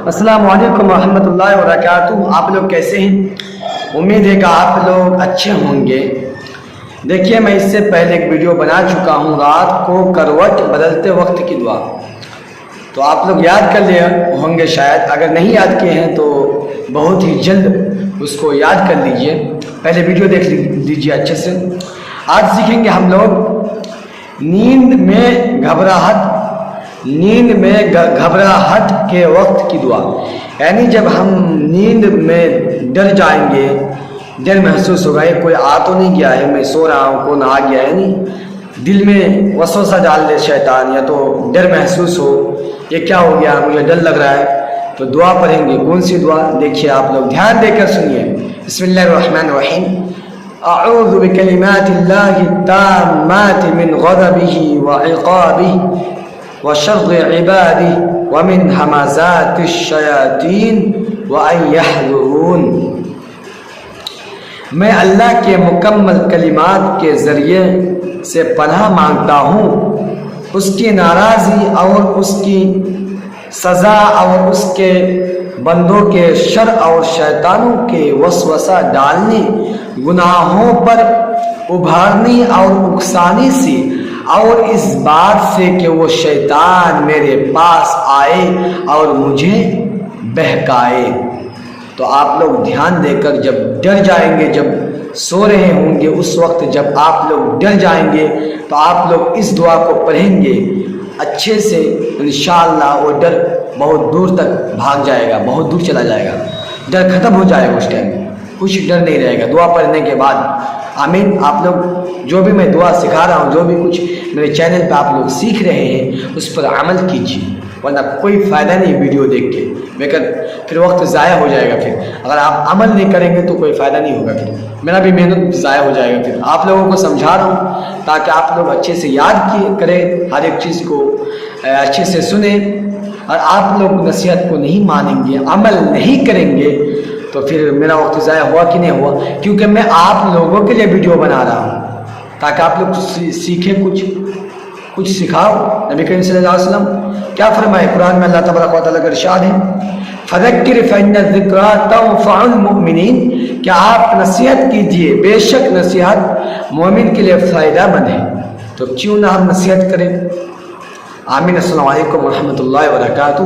السلام علیکم ورحمۃ اللہ وبرکاتہ۔ آپ لوگ کیسے ہیں؟ امید ہے کہ آپ لوگ اچھے ہوں گے۔ دیکھیے، میں اس سے پہلے ایک ویڈیو بنا چکا ہوں، رات کو کروٹ بدلتے وقت کی دعا، تو آپ لوگ یاد کر لیے ہوں گے شاید۔ اگر نہیں یاد کیے ہیں تو بہت ہی جلد اس کو یاد کر لیجئے، پہلے ویڈیو دیکھ لیجئے اچھے سے۔ آج سیکھیں گے ہم لوگ نیند میں گھبراہٹ کے وقت کی دعا، یعنی جب ہم نیند میں ڈر جائیں گے، ڈر محسوس ہوگا، یہ کوئی آ تو نہیں گیا ہے، میں سو رہا ہوں کون آ گیا ہے، نہیں دل میں وسوسہ ڈال دے شیطان، یا تو ڈر محسوس ہو یہ کیا ہو گیا مجھے ڈر لگ رہا ہے، تو دعا پڑھیں گے۔ کون سی دعا؟ دیکھیے آپ لوگ دھیان دے کر سنیے۔ بسم اللہ الرحمن الرحیم۔ اعوذ بکلمات اللہ التامات من غضبہ وعقابہ وشر عبادہ ومن ہمزات الشیاطین وان یحضرون۔ میں اللہ کے مکمل کلمات کے ذریعے سے پناہ مانگتا ہوں اس کی ناراضی اور اس کی سزا اور اس کے بندوں کے شر اور شیطانوں کے وسوسہ ڈالنے، گناہوں پر ابھارنے اور اکسانے سے، اور اس بات سے کہ وہ شیطان میرے پاس آئے اور مجھے بہکائے۔ تو آپ لوگ دھیان دے کر جب ڈر جائیں گے، جب سو رہے ہوں گے، اس وقت جب آپ لوگ ڈر جائیں گے تو آپ لوگ اس دعا کو پڑھیں گے اچھے سے، انشاءاللہ وہ ڈر بہت دور تک بھاگ جائے گا، بہت دور چلا جائے گا، ڈر ختم ہو جائے گا، اس ٹائم کچھ ڈر نہیں رہے گا دعا پڑھنے کے بعد۔ آمین۔ آپ لوگ جو بھی میں دعا سکھا رہا ہوں، جو بھی کچھ میرے چینل پہ آپ لوگ سیکھ رہے ہیں، اس پر عمل کیجیے، ورنہ کوئی فائدہ نہیں ویڈیو دیکھ کے، پھر وقت ضائع ہو جائے گا۔ پھر اگر آپ عمل نہیں کریں گے تو کوئی فائدہ نہیں ہوگا، پھر میرا بھی محنت ضائع ہو جائے گا۔ پھر آپ لوگوں کو سمجھا رہا ہوں تاکہ آپ لوگ اچھے سے یاد کریں، ہر ایک چیز کو اچھے سے سنیں، اور آپ لوگ نصیحت کو نہیں مانیں گے، عمل نہیں کریں گے تو پھر میرا وقت ضائع ہوا کہ نہیں ہوا؟ کیونکہ میں آپ لوگوں کے لیے ویڈیو بنا رہا ہوں تاکہ آپ لوگ سیکھیں، کچھ سکھاؤ۔ نبی کریم صلی اللہ علیہ وسلم کیا فرمائے قرآن میں؟ اللہ تبارک و تعالیٰ کا ارشاد ہے، فذکر فإن الذکریٰ تنفع المؤمنین، کہ آپ نصیحت کیجئے، بے شک نصیحت مومن کے لیے فائدہ مند ہے۔ تو کیوں نہ ہم نصیحت کریں؟ آمین۔ السلام علیکم ورحمۃ اللہ وبرکاتہ۔